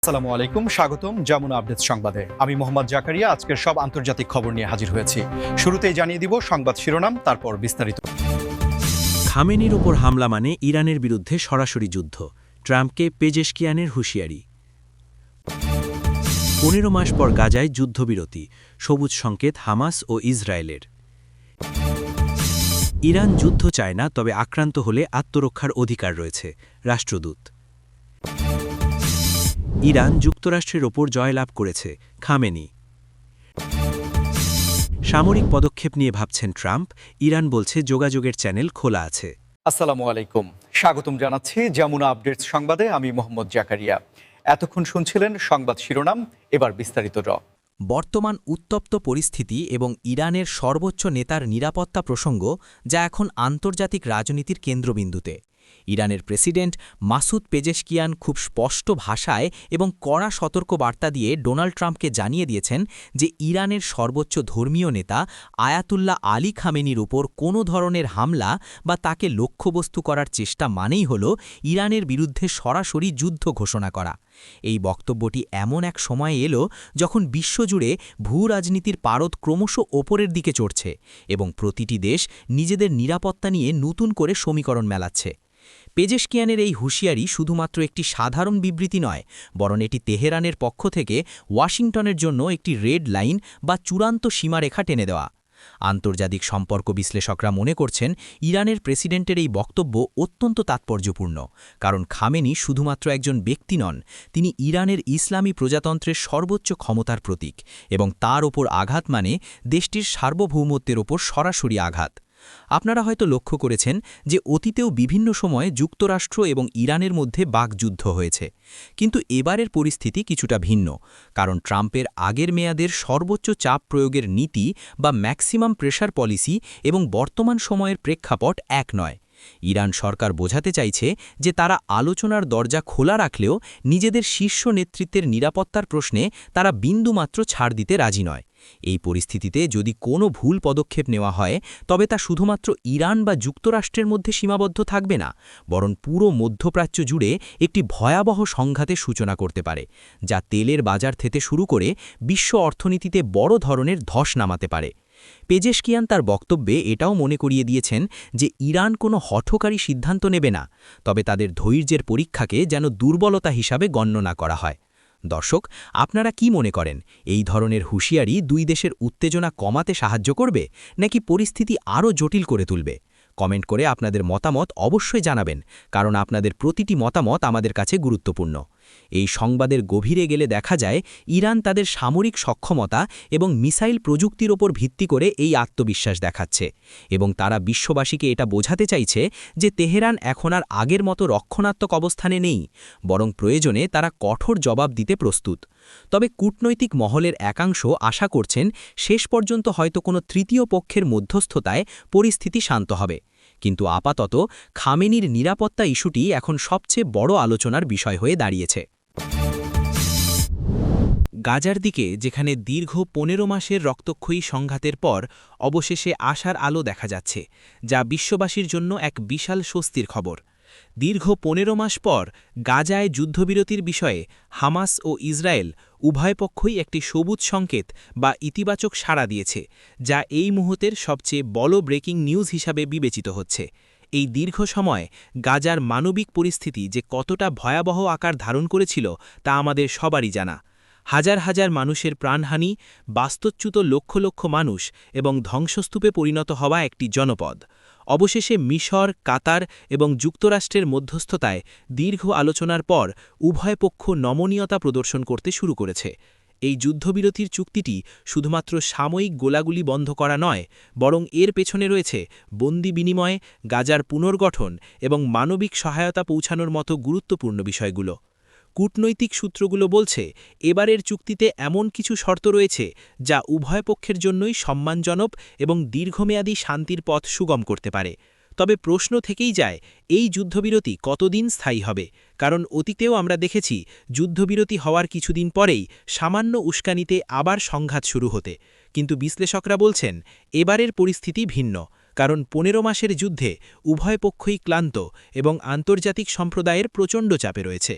আসসালামু আলাইকুম, স্বাগতম যমুনা আপডেট সংবাদে। আমি মোহাম্মদ জাকারিয়া আজকের সব আন্তর্জাতিক খবর নিয়ে হাজির হয়েছি। শুরুতেই জানিয়ে দিব সংবাদ শিরোনাম, তারপর বিস্তারিত। খামেনির ওপর হামলা মানে ইরানের বিরুদ্ধে সরাসরি যুদ্ধ, ট্রাম্পকে পেজেশকিয়ানের হুঁশিয়ারি। ১৫ মাস পর গাজায় যুদ্ধবিরতি, সবুজ সংকেত হামাস ও ইসরায়েলের। ইরান যুদ্ধ চায় না, তবে আক্রান্ত হলে আত্মরক্ষার অধিকার রয়েছে, রাষ্ট্রদূত। ইরান যুক্তরাষ্ট্রের ওপর জয়লাভ করেছে, খামেনি। সামরিক পদক্ষেপ নিয়ে ভাবছেন ট্রাম্প, ইরান বলছে যোগাযোগের চ্যানেল খোলা আছে। আসসালামু আলাইকুম, স্বাগতম জানাচ্ছি যমুনা আপডেট সংবাদে। আমি মোহাম্মদ জাকারিয়া। এতক্ষণ শুনছিলেন সংবাদ শিরোনাম, এবার বিস্তারিত। বর্তমান উত্তপ্ত পরিস্থিতি এবং ইরানের সর্বোচ্চ নেতার নিরাপত্তা প্রসঙ্গ, যা এখন আন্তর্জাতিক রাজনীতির কেন্দ্রবিন্দুতে। ইরানের প্রেসিডেন্ট মাসুদ পেজেশকিয়ান খুব স্পষ্ট ভাষায় এবং কড়া সতর্কবার্তা দিয়ে ডোনাল্ড ট্রাম্পকে জানিয়ে দিয়েছেন যে ইরানের সর্বোচ্চ ধর্মীয় নেতা আয়াতুল্লাহ আলী খামেনির উপর কোনো ধরনের হামলা বা তাকে লক্ষ্যবস্তু করার চেষ্টা মানেই হল ইরানের বিরুদ্ধে সরাসরি যুদ্ধ ঘোষণা করা। এই বক্তব্যটি এমন এক সময়ে এলো যখন বিশ্বজুড়ে ভূরাজনীতির পারদ ক্রমশ ওপরের দিকে চড়ছে এবং প্রতিটি দেশ নিজেদের নিরাপত্তা নিয়ে নতুন করে সমীকরণ মেলাচ্ছে। পেজেশকিয়ানের এই হুঁশিয়ারি শুধুমাত্র একটি সাধারণ বিবৃতি নয়, বরং এটি তেহরানের পক্ষ থেকে ওয়াশিংটনের জন্য একটি রেড লাইন বা চূড়ান্ত সীমারেখা টেনে দেওয়া। আন্তর্জাতিক সম্পর্ক বিশ্লেষকরা মনে করছেন ইরানের প্রেসিডেন্টের এই বক্তব্য অত্যন্ত তাৎপর্যপূর্ণ, কারণ খামেনি শুধুমাত্র একজন ব্যক্তি নন, তিনি ইরানের ইসলামী প্রজাতন্ত্রের সর্বোচ্চ ক্ষমতার প্রতীক, এবং তার ওপর আঘাত মানে দেশটির সার্বভৌমত্বের ওপর সরাসরি আঘাত। আপনারা হয়তো লক্ষ্য করেছেন যে অতীতেও বিভিন্ন সময়ে যুক্তরাষ্ট্র এবং ইরানের মধ্যে বাকযুদ্ধ হয়েছে, কিন্তু এবারের পরিস্থিতি কিছুটা ভিন্ন, কারণ ট্রাম্পের আগের মেয়াদের সর্বোচ্চ চাপ প্রয়োগের নীতি বা ম্যাক্সিমাম প্রেশার পলিসি এবং বর্তমান সময়ের প্রেক্ষাপট এক নয়। ইরান সরকার বোঝাতে চাইছে যে তারা আলোচনার দরজা খোলা রাখলেও নিজেদের শীর্ষ নেতৃত্বের নিরাপত্তার প্রশ্নে তারা বিন্দুমাত্র ছাড় দিতে রাজি নয়। এই পরিস্থিতিতে যদি কোনো ভুল পদক্ষেপ নেওয়া হয়, তবে তা শুধুমাত্র ইরান বা যুক্তরাষ্ট্রের মধ্যে সীমাবদ্ধ থাকবে না, বরং পুরো মধ্যপ্রাচ্য জুড়ে একটি ভয়াবহ সংঘাতের সূচনা করতে পারে, যা তেলের বাজার থেকে শুরু করে বিশ্ব অর্থনীতিতে বড় ধরনের ধস নামাতে পারে। পেজেশকিয়ান তার বক্তব্যে এটাও মনে করিয়ে দিয়েছেন যে ইরান কোনো হঠকারী সিদ্ধান্ত নেবে না, তবে তাদের ধৈর্যের পরীক্ষাকে যেন দুর্বলতা হিসাবে গণ্য না করা হয়। দর্শক, আপনারা কি মনে করেন, এই ধরনের হুঁশিয়ারি দুই দেশের উত্তেজনা কমাতে সাহায্য করবে নাকি পরিস্থিতি আরও জটিল করে তুলবে? কমেন্ট করে আপনাদের মতামত অবশ্যই জানাবেন, কারণ আপনাদের প্রতিটি মতামত আমাদের কাছে গুরুত্বপূর্ণ। এই সংবাদের গভীরে গেলে দেখা যায় ইরান তাদের সামরিক সক্ষমতা এবং মিসাইল প্রযুক্তির ওপর ভিত্তি করে এই আত্মবিশ্বাস দেখাচ্ছে, এবং তারা বিশ্ববাসীকে এটা বোঝাতে চাইছে যে তেহরান এখন আর আগের মতো রক্ষণাত্মক অবস্থানে নেই, বরং প্রয়োজনে তারা কঠোর জবাব দিতে প্রস্তুত। তবে কূটনৈতিক মহলের একাংশ আশা করছেন শেষ পর্যন্ত হয়তো কোনো তৃতীয় পক্ষের মধ্যস্থতায় পরিস্থিতি শান্ত হবে, কিন্তু আপাতত খামেনির নিরাপত্তা ইস্যুটি এখন সবচেয়ে বড় আলোচনার বিষয় হয়ে দাঁড়িয়েছে। গাজার দিকে, যেখানে দীর্ঘ ১৫ মাসের রক্তক্ষয়ী সংঘাতের পর অবশেষে আশার আলো দেখা যাচ্ছে, যা বিশ্ববাসীর জন্য এক বিশাল স্বস্তির খবর। দীর্ঘ ১৫ মাস পর গাজায় যুদ্ধবিরতির বিষয়ে হামাস ও ইসরায়েল উভয় পক্ষই একটি সবুজ সংকেত বা ইতিবাচক সাড়া দিয়েছে, যা এই মুহূর্তের সবচেয়ে বড় ব্রেকিং নিউজ হিসাবে বিবেচিত হচ্ছে। এই দীর্ঘ সময় গাজার মানবিক পরিস্থিতি যে কতটা ভয়াবহ আকার ধারণ করেছিল তা আমাদের সবারই জানা। হাজার হাজার মানুষের প্রাণহানি, বাস্তুচ্যুত লক্ষ লক্ষ মানুষ এবং ধ্বংসস্তূপে পরিণত হওয়া একটি জনপদ। অবশেষে মিশর, কাতার এবং যুক্তরাষ্ট্রের মধ্যস্থতায় দীর্ঘ আলোচনার পর উভয় পক্ষ নমনীয়তা প্রদর্শন করতে শুরু করেছে। এই যুদ্ধবিরতির চুক্তিটি শুধুমাত্র সাময়িক গোলাগুলি বন্ধ করা নয়, বরং এর পেছনে রয়েছে বন্দি বিনিময়, গাজার পুনর্গঠন এবং মানবিক সহায়তা পৌঁছানোর মতো গুরুত্বপূর্ণ বিষয়গুলো। কূটনৈতিক সূত্রগুলো বলছে এবারের চুক্তিতে এমন কিছু শর্ত রয়েছে যা উভয় পক্ষের জন্যই সম্মানজনক এবং দীর্ঘমেয়াদী শান্তির পথ সুগম করতে পারে। তবে প্রশ্ন থেকেই যায়, এই যুদ্ধবিরতি কতদিন স্থায়ী হবে? কারণ অতীতেও আমরা দেখেছি যুদ্ধবিরতি হওয়ার কিছুদিন পরেই সামান্য উস্কানিতে আবার সংঘাত শুরু হতে। কিন্তু বিশ্লেষকরা বলছেন এবারের পরিস্থিতি ভিন্ন, কারণ ১৫ মাসের যুদ্ধে উভয় পক্ষই ক্লান্ত এবং আন্তর্জাতিক সম্প্রদায়ের প্রচণ্ড চাপে রয়েছে।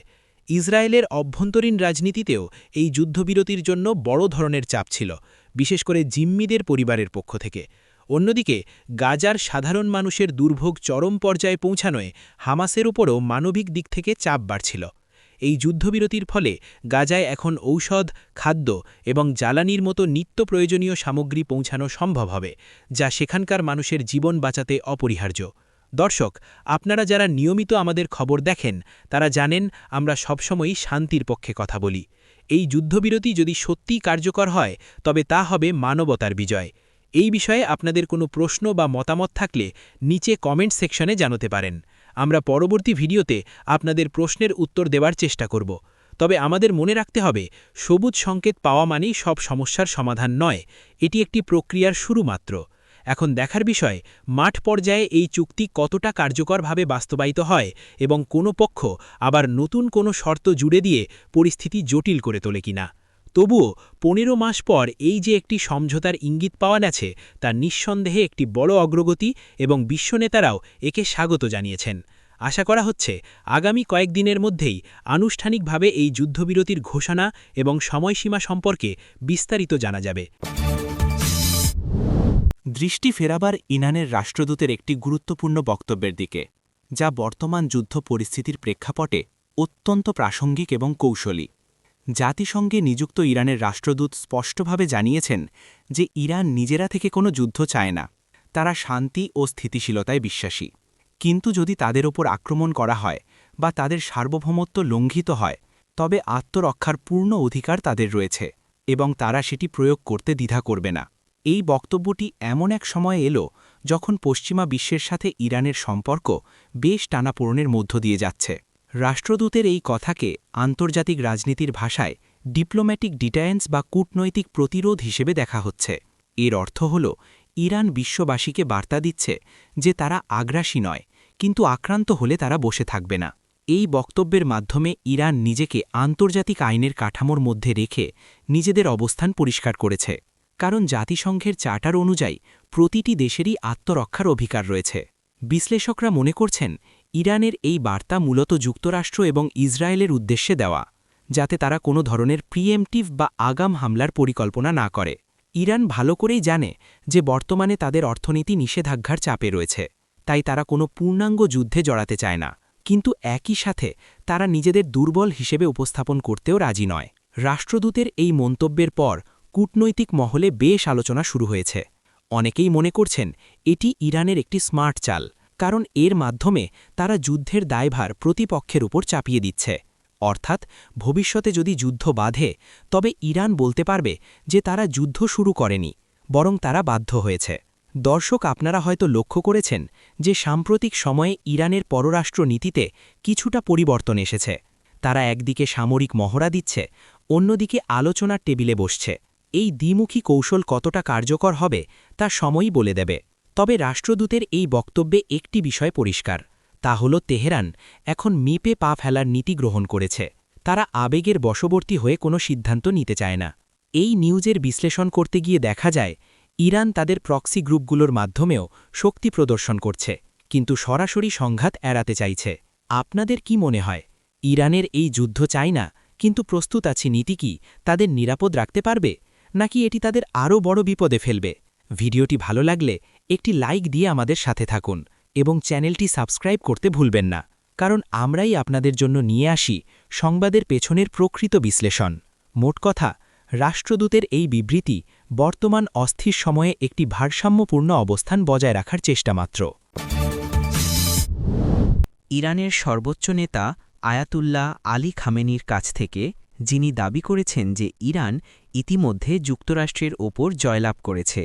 ইসরায়েলের অভ্যন্তরীণ রাজনীতিতেও এই যুদ্ধবিরতির জন্য বড় ধরনের চাপ ছিল, বিশেষ করে জিম্মিদের পরিবারের পক্ষ থেকে। অন্যদিকে গাজার সাধারণ মানুষের দুর্ভোগ চরম পর্যায়ে পৌঁছানোয় হামাসের উপরও মানবিক দিক থেকে চাপ বাড়ছিল। এই যুদ্ধবিরতির ফলে গাজায় এখন ঔষধ, খাদ্য এবং জ্বালানির মতো নিত্য প্রয়োজনীয় সামগ্রী পৌঁছানো সম্ভব হবে, যা সেখানকার মানুষের জীবন বাঁচাতে অপরিহার্য। দর্শক, আপনারা যারা নিয়মিত আমাদের খবর দেখেন তারা জানেন আমরা সবসময়ই শান্তির পক্ষে কথা বলি। এই যুদ্ধবিরতি যদি সত্যিই কার্যকর হয় তবে তা হবে মানবতার বিজয়। এই বিষয়ে আপনাদের কোনো প্রশ্ন বা মতামত থাকলে নিচে কমেন্ট সেকশনে জানাতে পারেন। আমরা পরবর্তী ভিডিওতে আপনাদের প্রশ্নের উত্তর দেওয়ার চেষ্টা করব। তবে আমাদের মনে রাখতে হবে, সবুজ সংকেত পাওয়া মানেই সব সমস্যার সমাধান নয়, এটি একটি প্রক্রিয়ার শুরু মাত্র। এখন দেখার বিষয় মাঠ পর্যায়ে এই চুক্তি কতটা কার্যকরভাবে বাস্তবায়িত হয় এবং কোনো পক্ষ আবার নতুন কোনো শর্ত জুড়ে দিয়ে পরিস্থিতি জটিল করে তোলে কিনা। তবুও ১৫ মাস পর এই যে একটি সমঝোতার ইঙ্গিত পাওয়া গেছে তা নিঃসন্দেহে একটি বড় অগ্রগতি এবং বিশ্বনেতারাও একে স্বাগত জানিয়েছেন। আশা করা হচ্ছে আগামী কয়েকদিনের মধ্যেই আনুষ্ঠানিকভাবে এই যুদ্ধবিরতির ঘোষণা এবং সময়সীমা সম্পর্কে বিস্তারিত জানা যাবে। দৃষ্টি ফেরাবার ইরানের রাষ্ট্রদূতের একটি গুরুত্বপূর্ণ বক্তব্যের দিকে, যা বর্তমান যুদ্ধ পরিস্থিতির প্রেক্ষাপটে অত্যন্ত প্রাসঙ্গিক এবং কৌশলী। জাতিসংঘে নিযুক্ত ইরানের রাষ্ট্রদূত স্পষ্টভাবে জানিয়েছেন যে ইরান নিজেরা থেকে কোনো যুদ্ধ চায় না, তারা শান্তি ও স্থিতিশীলতায় বিশ্বাসী। কিন্তু যদি তাদের ওপর আক্রমণ করা হয় বা তাদের সার্বভৌমত্ব লঙ্ঘিত হয়, তবে আত্মরক্ষার পূর্ণ অধিকার তাদের রয়েছে এবং তারা সেটি প্রয়োগ করতে দ্বিধা করবে না। এই বক্তব্যটি এমন এক সময় এলো যখন পশ্চিমা বিশ্বের সাথে ইরানের সম্পর্ক বেশ টানাপোড়েনের মধ্য দিয়ে যাচ্ছে। রাষ্ট্রদূতের এই কথাকে আন্তর্জাতিক রাজনীতির ভাষায় ডিপ্লোম্যাটিক ডিটায়েন্স বা কূটনৈতিক প্রতিরোধ হিসেবে দেখা হচ্ছে। এর অর্থ হল ইরান বিশ্ববাসীকে বার্তা দিচ্ছে যে তারা আগ্রাসী নয়, কিন্তু আক্রান্ত হলে তারা বসে থাকবে না। এই বক্তব্যের মাধ্যমে ইরান নিজেকে আন্তর্জাতিক আইনের কাঠামোর মধ্যে রেখে নিজেদের অবস্থান পরিষ্কার করেছে, কারণ জাতিসংঘের চার্টার অনুযায়ী প্রতিটি দেশেরই আত্মরক্ষার অধিকার রয়েছে। বিশ্লেষকরা মনে করছেন ইরানের এই বার্তা মূলত যুক্তরাষ্ট্র এবং ইসরায়েলের উদ্দেশ্যে দেওয়া, যাতে তারা কোনো ধরনের প্রিএমটিভ বা আগাম হামলার পরিকল্পনা না করে। ইরান ভালো করেই জানে যে বর্তমানে তাদের অর্থনীতি নিষেধাজ্ঞার চাপে রয়েছে, তাই তারা কোনো পূর্ণাঙ্গ যুদ্ধে জড়াতে চায় না, কিন্তু একই সাথে তারা নিজেদের দুর্বল হিসেবে উপস্থাপন করতেও রাজি নয়। রাষ্ট্রদূতের এই মন্তব্যের পর কূটনৈতিক মহলে বেশ আলোচনা শুরু হয়েছে। অনেকেই মনে করছেন এটি ইরানের একটি স্মার্ট চাল, কারণ এর মাধ্যমে তারা যুদ্ধের দায়ভার প্রতিপক্ষের উপর চাপিয়ে দিচ্ছে। অর্থাৎ ভবিষ্যতে যদি যুদ্ধ বাধে তবে ইরান বলতে পারবে যে তারা যুদ্ধ শুরু করেনি, বরং তারা বাধ্য হয়েছে। দর্শক, আপনারা হয়তো লক্ষ্য করেছেন যে সাম্প্রতিক সময়ে ইরানের পররাষ্ট্র নীতিতে কিছুটা পরিবর্তন এসেছে। তারা একদিকে সামরিক মহড়া দিচ্ছে, অন্যদিকে আলোচনার টেবিলে বসছে। এই দ্বিমুখী কৌশল কতটা কার্যকর হবে তা সময়ই বলে দেবে। তবে রাষ্ট্রদূতের এই বক্তব্যে একটি বিষয় পরিষ্কার, তা হল তেহরান এখন মিপে পা ফেলার নীতি গ্রহণ করেছে। তারা আবেগের বশবর্তী হয়ে কোনো সিদ্ধান্ত নিতে চায় না। এই নিউজের বিশ্লেষণ করতে গিয়ে দেখা যায় ইরান তাদের প্রক্সি গ্রুপগুলোর মাধ্যমেও শক্তি প্রদর্শন করছে, কিন্তু সরাসরি সংঘাত এড়াতে চাইছে। আপনাদের কি মনে হয়, ইরানের এই যুদ্ধ চায় না কিন্তু প্রস্তুত আছে নীতি কি তাদের নিরাপদ রাখতে পারবে, নাকি এটি তাদের আরও বড় বিপদে ফেলবে? ভিডিওটি ভালো লাগলে একটি লাইক দিয়ে আমাদের সাথে থাকুন এবং চ্যানেলটি সাবস্ক্রাইব করতে ভুলবেন না, কারণ আমরাই আপনাদের জন্য নিয়ে আসি সংবাদের পেছনের প্রকৃত বিশ্লেষণ। মোট কথা, রাষ্ট্রদূতের এই বিবৃতি বর্তমান অস্থির সময়ে একটি ভারসাম্যপূর্ণ অবস্থান বজায় রাখার চেষ্টা মাত্র। ইরানের সর্বোচ্চ নেতা আয়াতুল্লাহ আলী খামেনির কাছ থেকে, যিনি দাবি করেছেন যে ইরান ইতিমধ্যে যুক্তরাষ্ট্রের ওপর জয়লাভ করেছে।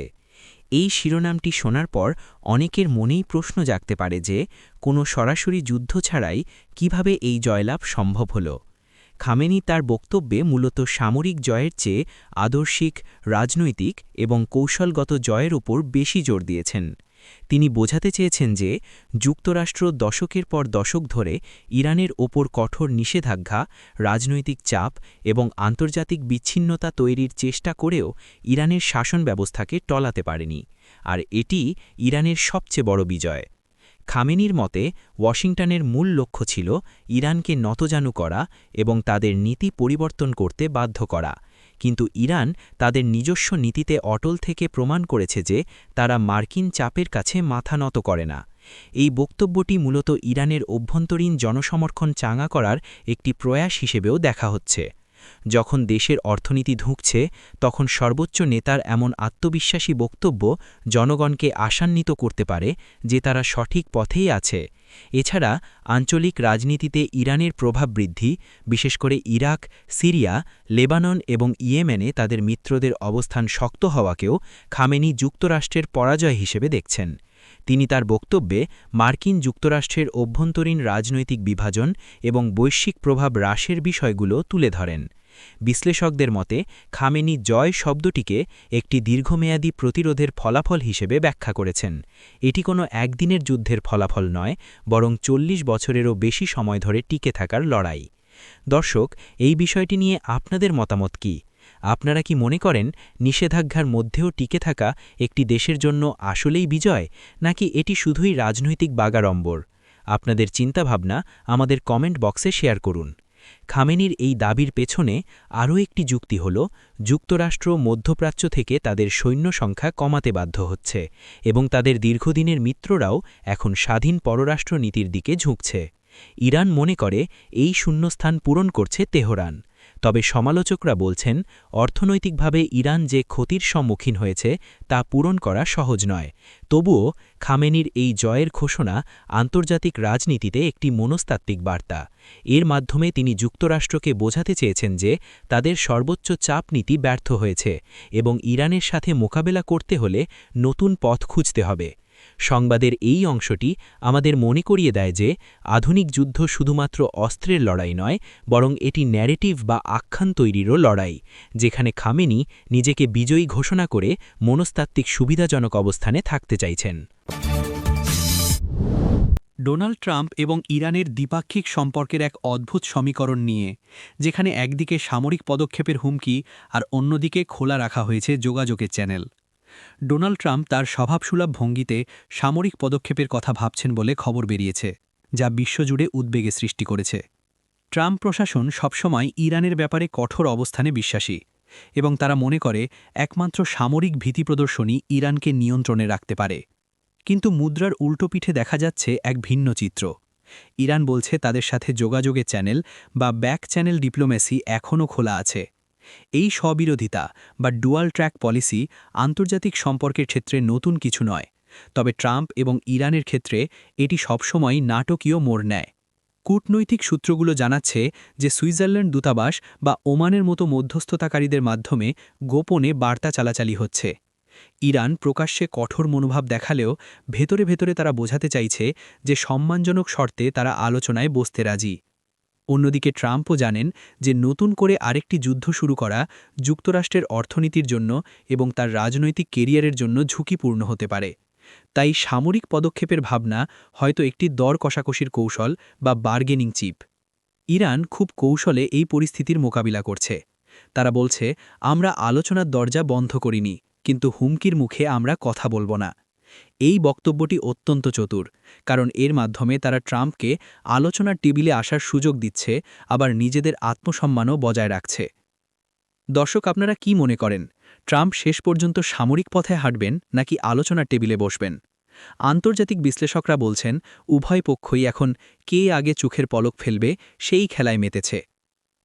এই শিরোনামটি শোনার পর অনেকের মনেই প্রশ্ন জাগতে পারে যে কোনো সরাসরি যুদ্ধ ছাড়াই কিভাবে এই জয়লাভ সম্ভব হল। খামেনি তার বক্তব্যে মূলত সামরিক জয়ের চেয়ে আদর্শিক, রাজনৈতিক এবং কৌশলগত জয়ের উপর বেশি জোর দিয়েছেন। তিনি বোঝাতে চেয়েছেন যে যুক্তরাষ্ট্র দশকের পর দশক ধরে ইরানের ওপর কঠোর নিষেধাজ্ঞা, রাজনৈতিক চাপ এবং আন্তর্জাতিক বিচ্ছিন্নতা তৈরির চেষ্টা করেও ইরানের শাসন ব্যবস্থাকে টলাতে পারেনি, আর এটি ইরানের সবচেয়ে বড় বিজয়। খামেনির মতে ওয়াশিংটনের মূল লক্ষ্য ছিল ইরানকে নতজানু করা এবং তাদের নীতি পরিবর্তন করতে বাধ্য করা, কিন্তু ইরান তাদের নিজস্ব নীতিতে অটল থেকে প্রমাণ করেছে যে তারা মার্কিন চাপের কাছে মাথা নত করে না। এই বক্তব্যটি মূলত ইরানের অভ্যন্তরীণ জনসমর্থন চাঙা করার একটি প্রয়াস হিসেবেও দেখা হচ্ছে। যখন দেশের অর্থনীতি ধুঁকছে তখন সর্বোচ্চ নেতার এমন আত্মবিশ্বাসী বক্তব্য জনগণকে আশান্বিত করতে পারে যে তারা সঠিক পথেই আছে। এছাড়া আঞ্চলিক রাজনীতিতে ইরানের প্রভাব বৃদ্ধি, বিশেষ করে ইরাক, সিরিয়া, লেবানন এবং ইয়েমেনে তাদের মিত্রদের অবস্থান শক্ত হওয়াকেও খামেনি যুক্তরাষ্ট্রের পরাজয় হিসেবে দেখছেন। তিনি তার বক্তব্যে মার্কিন যুক্তরাষ্ট্রের অভ্যন্তরীণ রাজনৈতিক বিভাজন এবং বৈশ্বিক প্রভাব হ্রাসের বিষয়গুলো তুলে ধরেন। বিশ্লেষকদের মতে খামেনি জয় শব্দটিকে একটি দীর্ঘমেয়াদী প্রতিরোধের ফলাফল হিসেবে ব্যাখ্যা করেছেন। এটি কোনো একদিনের যুদ্ধের ফলাফল নয়, বরং ৪০ বছরেরও বেশি সময় ধরে টিকে থাকার লড়াই। দর্শক, এই বিষয়টি নিয়ে আপনাদের মতামত কি? আপনারা কি মনে করেন নিষেধাজ্ঞার মধ্যেও টিকে থাকা একটি দেশের জন্য আসলেই বিজয়, নাকি এটি শুধুই রাজনৈতিক বাগাড়ম্বর? আপনাদের চিন্তাভাবনা আমাদের কমেন্ট বক্সে শেয়ার করুন। খামেনির এই দাবির পেছনে আরও একটি যুক্তি হল, যুক্তরাষ্ট্র মধ্যপ্রাচ্য থেকে তাদের সৈন্য সংখ্যা কমাতে বাধ্য হচ্ছে এবং তাদের দীর্ঘদিনের মিত্ররাও এখন স্বাধীন পররাষ্ট্র নীতির দিকে ঝুঁকছে। ইরান মনে করে এই শূন্যস্থান পূরণ করছে তেহরান। তবে সমালোচকরা বলছেন, অর্থনৈতিকভাবে ইরান যে ক্ষতির সম্মুখীন হয়েছে তা পূরণ করা সহজ নয়। তবুও খামেনির এই জয়ের ঘোষণা আন্তর্জাতিক রাজনীতিতে একটি মনস্তাত্ত্বিক বার্তা। এর মাধ্যমে তিনি যুক্তরাষ্ট্রকে বোঝাতে চেয়েছেন যে তাদের সর্বোচ্চ চাপ নীতি ব্যর্থ হয়েছে এবং ইরানের সাথে মোকাবেলা করতে হলে নতুন পথ খুঁজতে হবে। সংবাদের এই অংশটি আমাদের মনে করিয়ে দেয় যে আধুনিক যুদ্ধ শুধুমাত্র অস্ত্রের লড়াই নয়, বরং এটি ন্যারেটিভ বা আখ্যান তৈরিরও লড়াই, যেখানে খামেনি নিজেকে বিজয়ী ঘোষণা করে মনস্তাত্ত্বিক সুবিধাজনক অবস্থানে থাকতে চাইছেন। ডোনাল্ড ট্রাম্প এবং ইরানের দ্বিপাক্ষিক সম্পর্কের এক অদ্ভুত সমীকরণ নিয়ে, যেখানে একদিকে সামরিক পদক্ষেপের হুমকি আর অন্যদিকে খোলা রাখা হয়েছে যোগাযোগের চ্যানেল। ডোনাল্ড ট্রাম্প তার স্বভাবসুলভ ভঙ্গিতে সামরিক পদক্ষেপের কথা ভাবছেন বলে খবর বেরিয়েছে, যা বিশ্বজুড়ে উদ্বেগের সৃষ্টি করেছে। ট্রাম্প প্রশাসন সবসময় ইরানের ব্যাপারে কঠোর অবস্থানে বিশ্বাসী এবং তারা মনে করে একমাত্র সামরিক ভীতি প্রদর্শনই ইরানকে নিয়ন্ত্রণে রাখতে পারে। কিন্তু মুদ্রার উল্টো পিঠে দেখা যাচ্ছে এক ভিন্ন চিত্র। ইরান বলছে তাদের সাথে যোগাযোগের চ্যানেল বা ব্যাক চ্যানেল ডিপ্লোম্যাসি এখনও খোলা আছে। এই স্ববিরোধিতা বা ডুয়াল ট্র্যাক পলিসি আন্তর্জাতিক সম্পর্কের ক্ষেত্রে নতুন কিছু নয়, তবে ট্রাম্প এবং ইরানের ক্ষেত্রে এটি সবসময় নাটকীয় মোড় নেয়। কূটনৈতিক সূত্রগুলো জানাচ্ছে যে সুইজারল্যান্ড দূতাবাস বা ওমানের মতো মধ্যস্থতাকারীদের মাধ্যমে গোপনে বার্তা চালাচালি হচ্ছে। ইরান প্রকাশ্যে কঠোর মনোভাব দেখালেও ভেতরে ভেতরে তারা বোঝাতে চাইছে যে সম্মানজনক শর্তে তারা আলোচনায় বসতে রাজি। অন্যদিকে ট্রাম্পও জানেন যে নতুন করে আরেকটি যুদ্ধ শুরু করা যুক্তরাষ্ট্রের অর্থনীতির জন্য এবং তার রাজনৈতিক কেরিয়ারের জন্য ঝুঁকিপূর্ণ হতে পারে। তাই সামরিক পদক্ষেপের ভাবনা হয়তো একটি দর কষাকষির কৌশল বা বার্গেনিং চিপ। ইরান খুব কৌশলে এই পরিস্থিতির মোকাবিলা করছে। তারা বলছে, আমরা আলোচনার দরজা বন্ধ করিনি, কিন্তু হুমকির মুখে আমরা কথা বলবো না। এই বক্তব্যটি অত্যন্ত চতুর, কারণ এর মাধ্যমে তারা ট্রাম্পকে আলোচনার টেবিলে আসার সুযোগ দিচ্ছে, আবার নিজেদের আত্মসম্মানও বজায় রাখছে। দর্শক, আপনারা কি মনে করেন, ট্রাম্প শেষ পর্যন্ত সামরিক পথে হাঁটবেন নাকি আলোচনার টেবিলে বসবেন? আন্তর্জাতিক বিশ্লেষকরা বলছেন, উভয় পক্ষই এখন কে আগে চোখের পলক ফেলবে সেই খেলায় মেতেছে।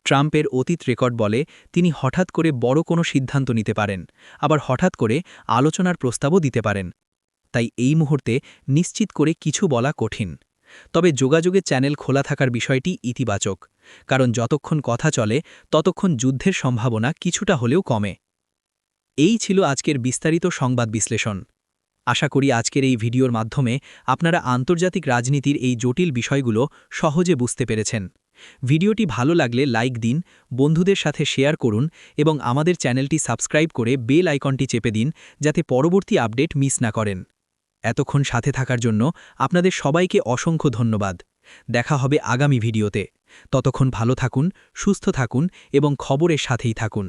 ট্রাম্পের অতীত রেকর্ড বলে তিনি হঠাৎ করে বড় কোনো সিদ্ধান্ত নিতে পারেন, আবার হঠাৎ করে আলোচনার প্রস্তাবও দিতে পারেন। তাই এই মুহূর্তে নিশ্চিত করে কিছু বলা কঠিন। তবে যোগাযোগের চ্যানেল খোলা থাকার বিষয়টি ইতিবাচক, কারণ যতক্ষণ কথা চলে ততক্ষণ যুদ্ধের সম্ভাবনা কিছুটা হলেও কমে। এই ছিল আজকের বিস্তারিত সংবাদ বিশ্লেষণ। আশা করি আজকের এই ভিডিওর মাধ্যমে আপনারা আন্তর্জাতিক রাজনীতির এই জটিল বিষয়গুলো সহজে বুঝতে পেরেছেন। ভিডিওটি ভালো লাগলে লাইক দিন, বন্ধুদের সাথে শেয়ার করুন এবং আমাদের চ্যানেলটি সাবস্ক্রাইব করে বেল আইকনটি চেপে দিন, যাতে পরবর্তী আপডেট মিস না করেন। এতক্ষণ সাথে থাকার জন্য আপনাদের সবাইকে অসংখ্য ধন্যবাদ। দেখা হবে আগামী ভিডিওতে। ততক্ষণ ভালো থাকুন, সুস্থ থাকুন এবং খবরের সাথেই থাকুন।